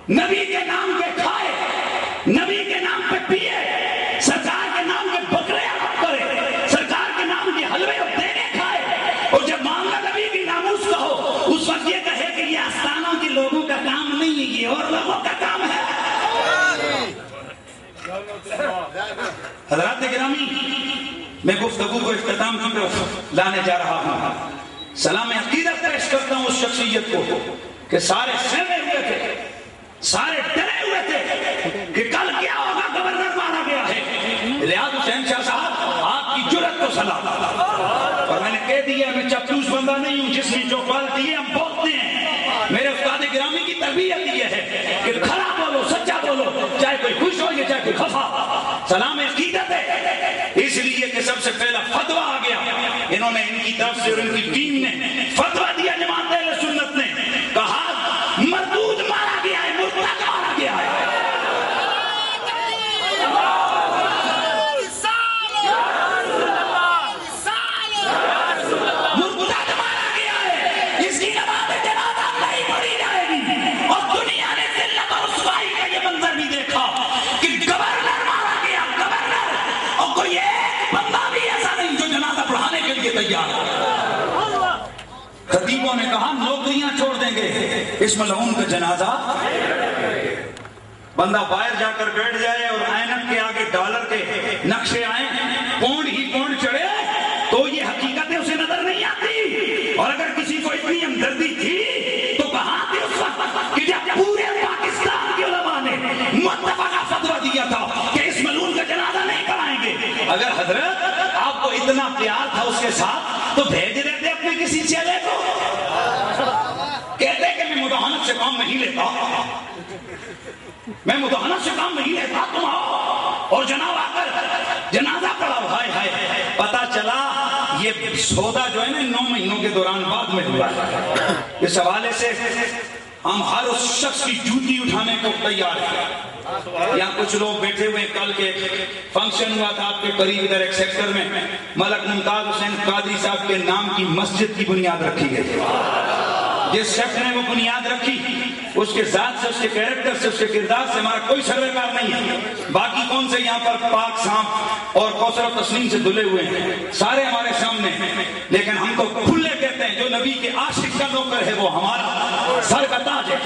نبی کے نام کے کھائے، نبی کے نام پہ پیے، سرکار کے نام کے بکرے عرب کرے، سرکار کے نام کے حلوے اور دینے کھائے، اور جب معاملہ نبی کی ناموس کا ہو اس وقت یہ کہے کہ یہ آستانوں کے لوگوں کا کام نہیں ہے، یہ اور لوگوں کا کام ہے۔ حضرات گرامی، میں گفتگو کو اختتام کی طرف لانے جا رہا ہوں۔ سلام عقیدت پیش کرتا ہوں اس شخصیت کو کہ سارے سہمے ہوئے تھے، سارے ڈرے ہوئے تھے کہ کل کیا ہوگا، گورنر مارا گیا ہے۔ ریاض حسین شاہ صاحب، آپ کی جرأت کو سلام، اور میں نے کہہ دیا میں چپلوس بندہ نہیں ہوں، جس میں جو کوالٹی ہے ہم بولتے ہیں۔ میرے استاد گرامی کی تربیت یہ ہے کہ کھڑا بولو، سچا بولو، چاہے کوئی خوش ہو یا چاہے کوئی خفا۔ سلام عقیدت ہے، اس لیے کہ سب سے پہلا فتویٰ آ گیا، انہوں نے ان کی طرف سے اور ان کی ٹیم نے فتویٰ دیا، جماعت اہل سنت نے کہا مردود مارا گیا ہے، مرتد مارا گیا ہے۔ مرتد مارا گیا ہے، اس کی نماز جنازہ نہیں پڑھی جائے گی، اور دنیا نے ذلت اور رسوائی کا یہ منظر بھی دیکھا کہ گورنر مارا گیا، گورنر، اور کوئی ایک بندہ بھی ایسا نہیں جو جنازہ پڑھانے کے لیے تیار ہے۔ خطیبوں نے کہا نوکریاں چھوڑ دیں گے، اس ملعون کا جنازہ۔ بندہ باہر جا کر بیٹھ جائے اور اینک کے آگے ڈالر کے نقشے آئیں، پونڈ ہی پونڈ چڑھے، تو یہ حقیقتیں اسے نظر نہیں آتی۔ اور اگر کسی کو اتنی ہمدردی تھی تو کہاں تھی اس وقت کہ جب پورے پاکستان کے علماء نے متفقہ فتویٰ دیا تھا کہ اس ملعون کا جنازہ نہیں پڑھائیں گے۔ اگر حضرت آپ کو اتنا پیار تھا اس کے ساتھ تو بھیج دیتے اپنے کسی چیلے کو، کہتے کہ میں مداحنت سے کام نہیں لیتا، میں مداحنت سے کام نہیں لیتا، تم آؤ اور جناب آ کر جنازہ پڑھاؤ۔ ہائے ہائے، پتہ چلا یہ سودا جو ہے نا 9 مہینوں کے دوران بعد میں ہوا ہے۔ اس حوالے سے ہم ہر اس شخص کی جوتی اٹھانے کو تیار ہیں۔ یہاں کچھ لوگ بیٹھے ہوئے، کل کے فنکشن ہوا تھا آپ کے قریب ادھر ایک سیکٹر میں، ملک ممتاز حسین قادری صاحب کے نام کی مسجد کی بنیاد رکھی گئی۔ جس شخص نے وہ بنیاد رکھی، اس کے ذات سے، اس کے کیریکٹر سے، اس کے کردار سے ہمارا کوئی سروکار نہیں ہے۔ باقی کون سے یہاں پر پاک صاف اور کوثر و تسنیم سے دھلے ہوئے ہیں، سارے ہمارے سامنے ہیں، لیکن ہم تو کھلے کہتے ہیں جو نبی کے عاشق کا نوکر ہے وہ ہمارا سر کا تاج ہے۔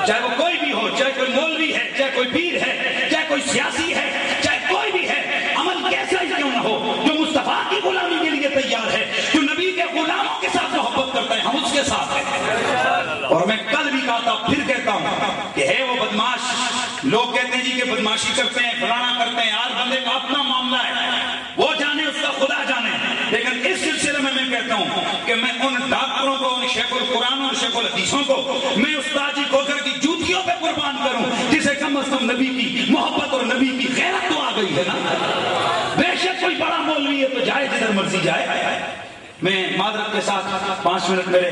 چاہے وہ کوئی بھی ہو، چاہے کوئی مولوی ہے، چاہے کوئی پیر ہے، چاہے کوئی سیاسی ہے، چاہے کوئی بھی ہے، عمل کیسا ہی کیوں نہ ہو، جو مصطفیٰ کی غلامی کے لیے تیار ہے، جو نبی کے غلاموں کے ساتھ محبت کرتا ہے، ہم اس کے ساتھ ہیں۔ اور میں کل بھی کہا تھا، پھر کہتا ہوں کہ ہے وہ بدماش، لوگ کہتے ہیں جی کہ بدماشی کرتے ہیں، فلانا کرتے ہیں، ہر بندے کا اپنا معاملہ ہے، وہ جانے اس کا خدا جانے، لیکن اس سلسلے میں کہتا ہوں کہ میں ان ڈاکٹروں کو، ان شیخ القرآن اور شیخ الحدیثوں کو میں استاد جی کوثر کی جوتیوں پہ قربان کروں، جسے کم از کم نبی کی محبت اور نبی کی غیرت تو آ گئی ہے نا۔ بے شک کوئی بڑا مولوی ہے تو جائے جدھر مرضی جائے۔ میں معذرت کے ساتھ 5 منٹ میرے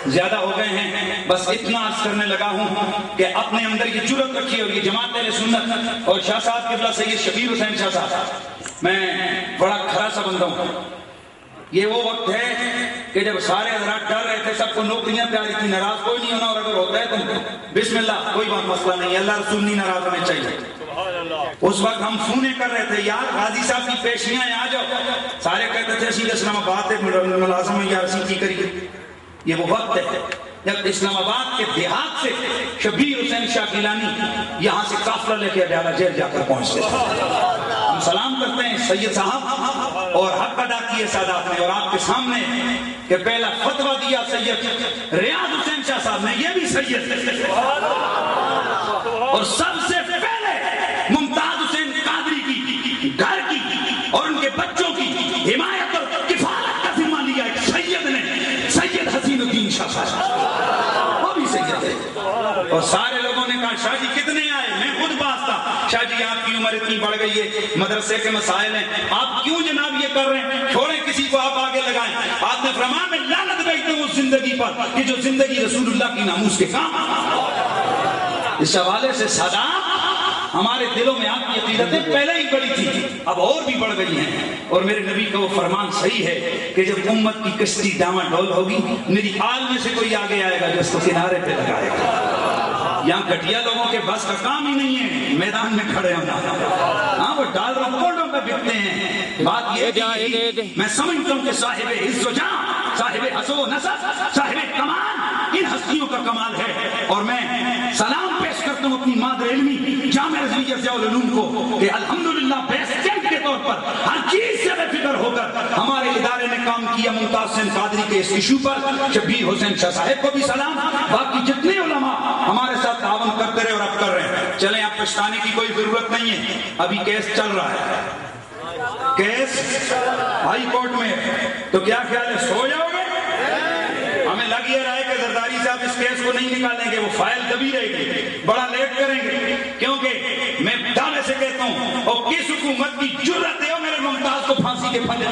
زیادہ ہو گئے ہیں، بس اتنا عرض کرنے لگا ہوں کہ اپنے اندر یہ جرأت رکھیے، اور یہ جماعت اہل سنت اور شاہ صاحب قبلہ سید شبیر حسین شاہ صاحب، میں بڑا کھرا سا بندہ ہوں۔ یہ وہ وقت ہے کہ جب سارے حضرات ڈر رہے تھے، سب کو نوکریاں پیاری تھی، ناراض کوئی نہیں ہونا، اور اگر ہوتا ہے تو بسم اللہ، کوئی بات مسئلہ نہیں، اللہ رسول نہیں ناراض ہونے چاہیے۔ اس وقت ہم فونے کر رہے تھے، یار غازی صاحب کی پیشیاں آ جاؤ، سارے کہتے تھے اسی اسلام آباد ملازم یا اسی کی کریے۔ یہ وہ وقت ہے جب اسلام آباد کے دیہات سے شبیر حسین شاہ گیلانی یہاں سے قافلہ لے کے اڈیالہ جیل جا کر پہنچتے تھے۔ ہم سلام کرتے ہیں سید صاحب، اور حق ادا کیے سادات نے، اور آپ کے سامنے کہ پہلا فتویٰ دیا سید ریاض حسین شاہ صاحب نے، یہ بھی سید، اور سب سے پہلے ممتاز حسین قادری کی گھر کی اور ان کے بچوں کی حمایت اور کفالت کا ذمہ لیا ایک سید نے، سید حسین الدین شاہ صاحب، وہ بھی سید ہے۔ اور سارے لوگوں نے کہا شاہ جی کتنے آئے، میں خود باز تھا، شاہ جی آپ کی عمر اتنی بڑھ گئی ہے، مدرسے کے مسائل ہیں، آپ کیوں جناب یہ کر رہے ہیں، چھوڑیں کسی کو آپ آگے لگائیں۔ آپ نے فرمایا میں لعنت بھیجتا ہوں اس زندگی پر کہ جو زندگی رسول اللہ کی ناموس کے کام۔ اس حوالے سے سادات، ہمارے دلوں میں آپ کی عقیدتیں پہلے ہی بڑی تھی، اب اور بھی بڑھ گئی ہیں، اور میرے نبی کا وہ فرمان صحیح ہے کہ جب امت کی کشتی ڈاواں ڈول ہوگی، میری آل میں سے کوئی آگے آئے گا جو اس کو کنارے پہ لگائے گا۔ یہاں گھٹیا لوگوں کے بس کا کام ہی نہیں ہے میدان میں کھڑے ہونا. ہاں وہ ڈالروں کوڑوں پہ بکتے ہیں. بات یہ ہے کہ میں سمجھتا ہوں کہ صاحب عز و جاں، صاحب حسب و نسب، صاحب کمال، ان ہستیوں کا کمال ہے. اور میں سلام پیش کرتا ہوں اپنی مادر علمی جامعہ رضویہ ضیاء العلوم کو کہ الحمدللہ بیس کیمپ کے طور پر ہر چیز سے بے فکر ہو کر ہمارے ادارے نے کام کیا. ممتاز حسین قادری کے اس ایشو پر شبیر حسین شاہ صاحب کو بھی سلام. باقی جتنے علماء ہمارے ساتھ تعاون کرتے رہے اور اب کر رہے ہیں. چلیں اب پچھتانے کی کوئی ضرورت نہیں ہے. ابھی کیس چل رہا ہے، کیس ہائی کورٹ میں. تو کیا خیال ہے سو جاؤ گے؟ ہمیں لگ یہ رہا ہے کہ زرداری صاحب اس کیس کو نہیں نکالیں گے، وہ فائل دبی رہے گی، بڑا لیٹ کریں گے. کیونکہ میں دعوے سے کہتا ہوں اور کس حکومت کی جرت ہے میرے ممتاز کو پھانسی کے پھندے،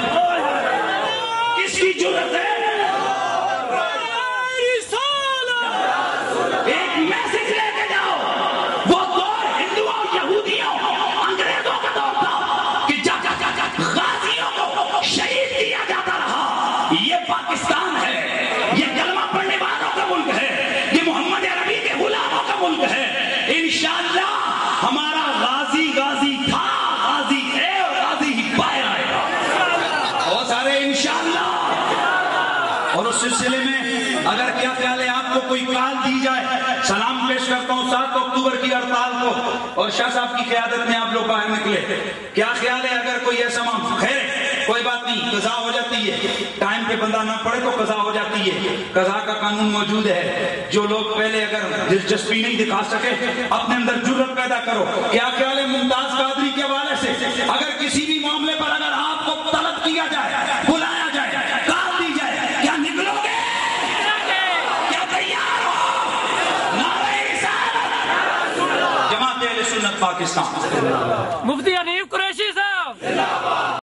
کس کی جرت ہے؟ ایک میسج لے کے جاؤ. وہ دور ہندوؤں، یہودیوں، انگریزوں کا دور تھا کہ غازیوں کو شہید کیا جاتا رہا. یہ پاکستان ہے، یہ کلمہ پڑھنے والوں کا ملک ہے، یہ محمد عربی کے غلاموں کا ملک ہے. انشاءاللہ ہمارا غازی غازی تھا، غازی ہے اور غازی ہی باہر آئے گا. بہت سارے انشاءاللہ. اور اس سلسلے میں اگر کیا خیال ہے آپ کو کوئی کال دی جائے، سلام پیش کرتا ہوں 7 اکتوبر کی ہڑتال کو اور شاہ صاحب کی قیادت میں آپ لوگ باہر نکلے. کیا خیال ہے اگر کوئی ایسا خیر کوئی بات نہیں، قضا ہو جاتی ہے، ٹائم پہ بندہ نہ پڑے تو قضا ہو جاتی ہے. قضا کا قانون موجود ہے. جو لوگ پہلے اگر دلچسپی نہیں دکھا سکے اپنے اندر جرت پیدا کرو. کیا خیال ہے ممتاز قادری کے حوالے سے اگر کسی بھی معاملے پر اگر آپ کو طلب کیا جائے، بلایا جائے، کال دی جائے، کیا نکلو گے؟ کیا تیار ہو؟ نعرہ رسالت، جماعت اہل سنت پاکستان. مفتی حنیف